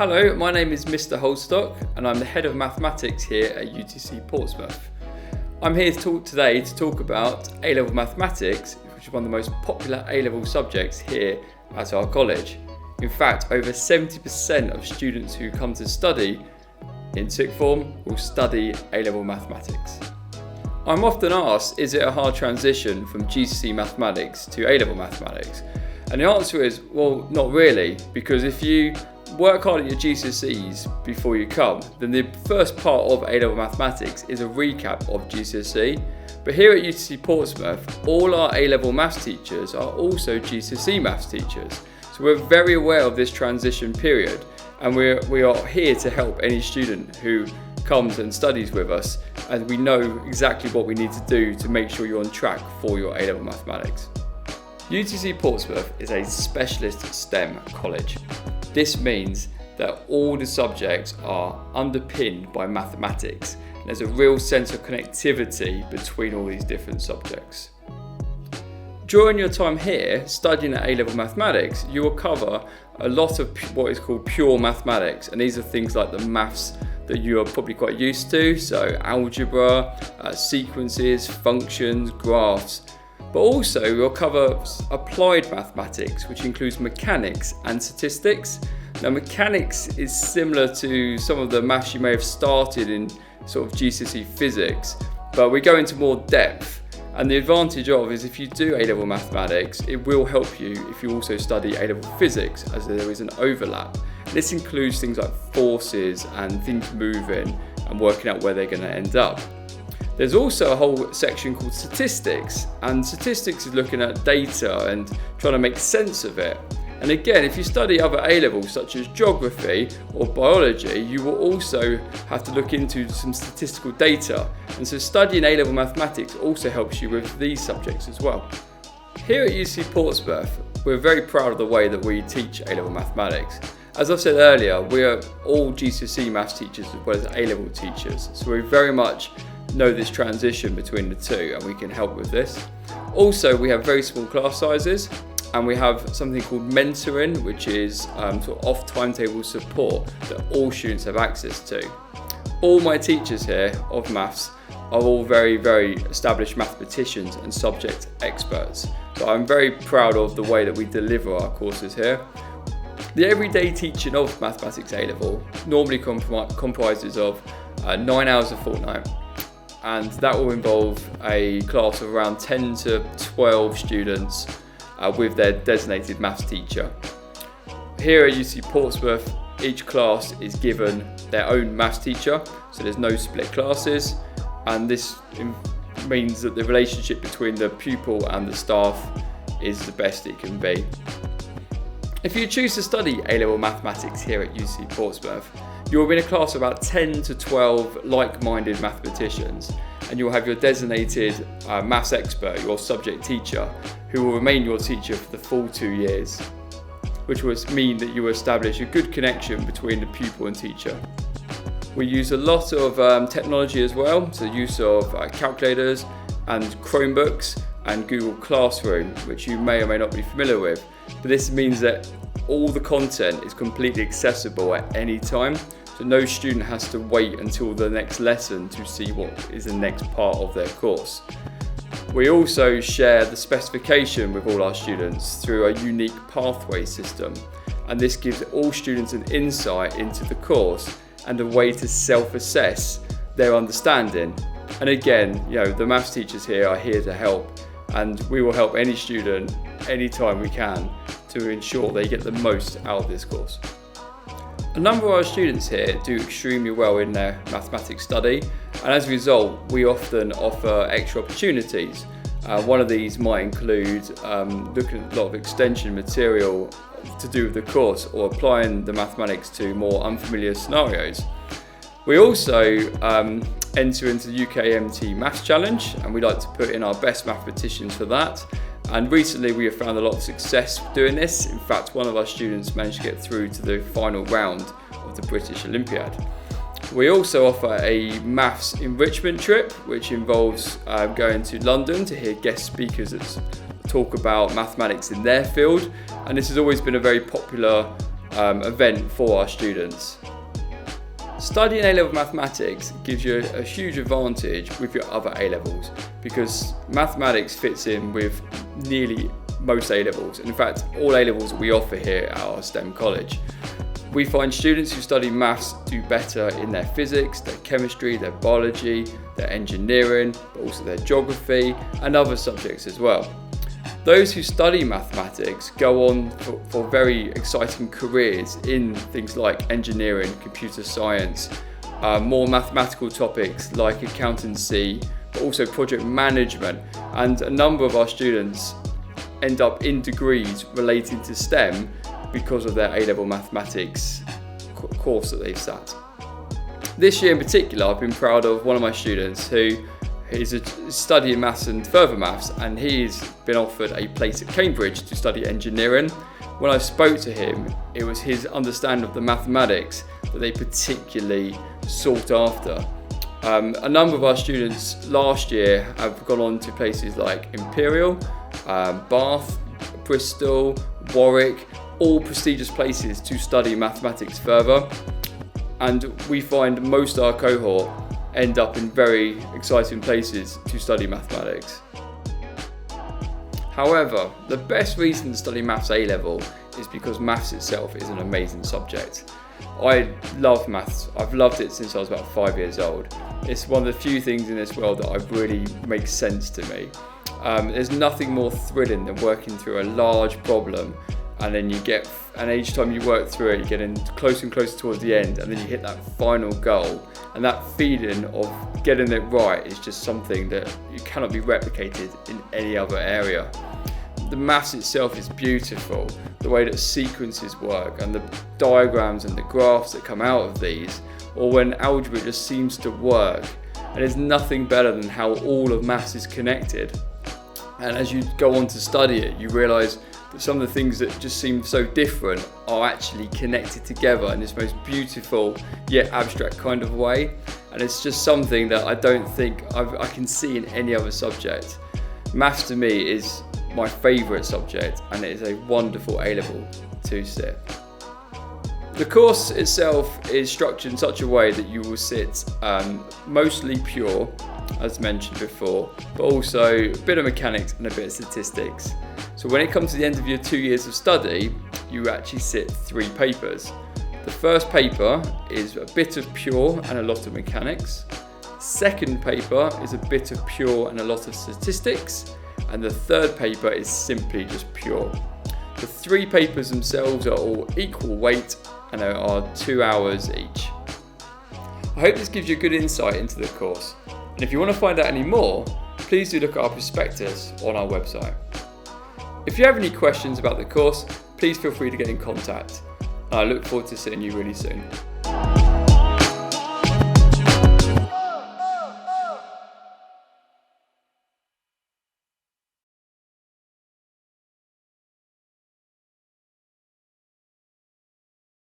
Hello, my name is Mr. Holstock and I'm the Head of Mathematics here at UTC Portsmouth. I'm here today to talk about A-level mathematics, which is one of the most popular A-level subjects here at our college. In fact, over 70% of students who come to study in sixth form will study A-level mathematics. I'm often asked, is it a hard transition from GCSE mathematics to A-level mathematics? And the answer is, well, not really, because if you work hard at your GCSEs before you come, then the first part of A-level mathematics is a recap of GCSE. But here at UTC Portsmouth, all our A-level maths teachers are also GCSE maths teachers. So we're very aware of this transition period, and we are here to help any student who comes and studies with us, and we know exactly what we need to do to make sure you're on track for your A-level mathematics. UTC Portsmouth is a specialist STEM college. This means that all the subjects are underpinned by mathematics. There's a real sense of connectivity between all these different subjects. During your time here, studying at A-level mathematics, you will cover a lot of what is called pure mathematics, and these are things like the maths that you are probably quite used to, so algebra, sequences, functions, graphs. But also we'll cover applied mathematics, which includes mechanics and statistics. Now mechanics is similar to some of the maths you may have started in sort of GCSE physics, but we go into more depth. And the advantage of is if you do A-level mathematics, it will help you if you also study A-level physics, as there is an overlap. This includes things like forces and things moving and working out where they're going to end up. There's also a whole section called statistics, and statistics is looking at data and trying to make sense of it. And again, if you study other A-levels such as geography or biology, you will also have to look into some statistical data. And so studying A-level mathematics also helps you with these subjects as well. Here at UTC Portsmouth, we're very proud of the way that we teach A-level mathematics. As I've said earlier, we are all GCSE maths teachers as well as A-level teachers. So we very much know this transition between the two, and we can help with this. Also, we have very small class sizes, and we have something called mentoring, which is sort of off timetable support that all students have access to. All my teachers here of maths are all very, very established mathematicians and subject experts. So I'm very proud of the way that we deliver our courses here. The everyday teaching of mathematics A-level normally comprises of 9 hours a fortnight, and that will involve a class of around 10 to 12 students with their designated maths teacher. Here at UTC Portsmouth, each class is given their own maths teacher, so there's no split classes, and this means that the relationship between the pupil and the staff is the best it can be. If you choose to study A-level mathematics here at UTC Portsmouth, you'll be in a class of about 10 to 12 like-minded mathematicians, and you'll have your designated maths expert, your subject teacher, who will remain your teacher for the full 2 years, which will mean that you establish a good connection between the pupil and teacher. We use a lot of technology as well, so the use of calculators and Chromebooks and Google Classroom, which you may or may not be familiar with. But this means that all the content is completely accessible at any time, so no student has to wait until the next lesson to see what is the next part of their course. We also share the specification with all our students through a unique pathway system, and this gives all students an insight into the course and a way to self-assess their understanding. And again, the maths teachers here are here to help, and we will help any student anytime we can to ensure they get the most out of this course. A number of our students here do extremely well in their mathematics study, and as a result we often offer extra opportunities. One of these might include looking at a lot of extension material to do with the course, or applying the mathematics to more unfamiliar scenarios. We also enter into the UKMT Maths Challenge, and we like to put in our best mathematicians for that. And recently we have found a lot of success doing this. In fact, one of our students managed to get through to the final round of the British Olympiad. We also offer a maths enrichment trip, which involves going to London to hear guest speakers that talk about mathematics in their field. And this has always been a very popular event for our students. Studying A-level mathematics gives you a huge advantage with your other A-levels because mathematics fits in with nearly most A-levels. In fact, all A-levels that we offer here at our STEM college. We find students who study maths do better in their physics, their chemistry, their biology, their engineering, but also their geography and other subjects as well. Those who study mathematics go on for very exciting careers in things like engineering, computer science, more mathematical topics like accountancy, but also project management. And a number of our students end up in degrees relating to STEM because of their A-level mathematics course that they've sat. This year in particular, I've been proud of one of my students who is studying maths and further maths, and he's been offered a place at Cambridge to study engineering. When I spoke to him, it was his understanding of the mathematics that they particularly sought after. A number of our students last year have gone on to places like Imperial, Bath, Bristol, Warwick, all prestigious places to study mathematics further. And we find most of our cohort end up in very exciting places to study mathematics. However, the best reason to study maths A-level is because maths itself is an amazing subject. I love maths. I've loved it since I was about 5 years old. It's one of the few things in this world that really makes sense to me. There's nothing more thrilling than working through a large problem, and each time you work through it, you get in closer and closer towards the end, and then you hit that final goal. And that feeling of getting it right is just something that you cannot be replicated in any other area. The maths itself is beautiful, the way that sequences work and the diagrams and the graphs that come out of these, or when algebra just seems to work. And there's nothing better than how all of maths is connected. And as you go on to study it, you realise that some of the things that just seem so different are actually connected together in this most beautiful yet abstract kind of way. And it's just something that I don't think I can see in any other subject. Maths to me is my favourite subject, and it is a wonderful A-level to sit. The course itself is structured in such a way that you will sit mostly pure, as mentioned before, but also a bit of mechanics and a bit of statistics. So when it comes to the end of your 2 years of study, you actually sit 3 papers. The first paper is a bit of pure and a lot of mechanics. Second paper is a bit of pure and a lot of statistics. And the third paper is simply just pure. The 3 papers themselves are all equal weight and there are 2 hours each. I hope this gives you a good insight into the course. And if you want to find out any more, please do look at our prospectus on our website. If you have any questions about the course, please feel free to get in contact. I look forward to seeing you really soon.